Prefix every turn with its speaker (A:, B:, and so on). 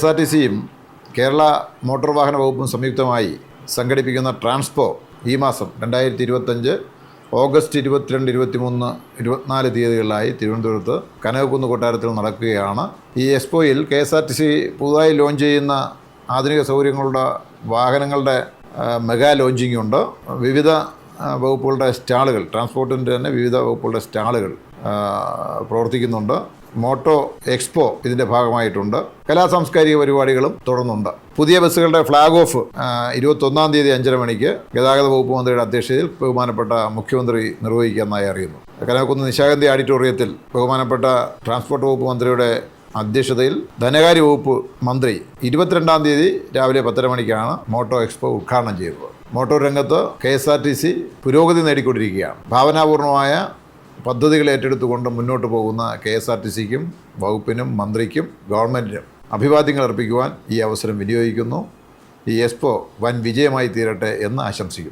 A: KSRTCയും Kerala motor വാഹന വകുപ്പും സംയുക്തമായി സംഘടിപ്പിക്കുന്ന ട്രാൻസ്പോ ഈ മാസം 2025 ഓഗസ്റ്റ് 22, 23, 24 തീയതികളിലായി തിരുവനന്തപുരത്ത് കനകക്കുന്ന് കൊട്ടാരത്തിൽ നടക്കുകയാണ്. ഈ എക്സ്പോയിൽ KSRTC പുതുതായി ലോഞ്ച് ചെയ്യുന്ന ആധുനിക സൗകര്യങ്ങളുടെ വാഹനങ്ങളുടെ മെഗാ ലോഞ്ചിങ് ഉണ്ട്. വിവിധ വകുപ്പുകളുടെ സ്റ്റാളുകൾ, ട്രാൻസ്പോർട്ടിൻ്റെ തന്നെ വിവിധ വകുപ്പുകളുടെ സ്റ്റാളുകൾ പ്രവർത്തിക്കുന്നുണ്ട്. മോട്ടോ എക്സ്പോ ഇതിൻ്റെ ഭാഗമായിട്ടുണ്ട്. കലാസാംസ്കാരിക പരിപാടികളും തുടർന്നുണ്ട്. പുതിയ ബസ്സുകളുടെ ഫ്ലാഗ് ഓഫ് 21 തീയതി 5:30 മണിക്ക് ഗതാഗത വകുപ്പ് മന്ത്രിയുടെ അധ്യക്ഷതയിൽ ബഹുമാനപ്പെട്ട മുഖ്യമന്ത്രി നിർവഹിക്കുന്നതായി അറിയുന്നു. കനകക്കുന്ന് നിശാഗന്ധി ഓഡിറ്റോറിയത്തിൽ ബഹുമാനപ്പെട്ട ട്രാൻസ്പോർട്ട് വകുപ്പ് മന്ത്രിയുടെ അധ്യക്ഷതയിൽ ധനകാര്യ വകുപ്പ് മന്ത്രി 22 തീയതി രാവിലെ 10:30 മണിക്കാണ് മോട്ടോ എക്സ്പോ ഉദ്ഘാടനം ചെയ്തത്. മോട്ടോർ രംഗത്ത് KSRTC പുരോഗതി നേടിക്കൊണ്ടിരിക്കുകയാണ്. ഭാവനാപൂർണമായ പദ്ധതികൾ ഏറ്റെടുത്തുകൊണ്ട് മുന്നോട്ട് പോകുന്ന KSRTCക്കും വകുപ്പിനും മന്ത്രിക്കും ഗവൺമെൻറ്റിനും അഭിവാദ്യങ്ങൾ അർപ്പിക്കുവാൻ ഈ അവസരം വിനിയോഗിക്കുന്നു. ഈ എക്സ്പോ വൻ വിജയമായി തീരട്ടെ എന്ന് ആശംസിക്കുന്നു.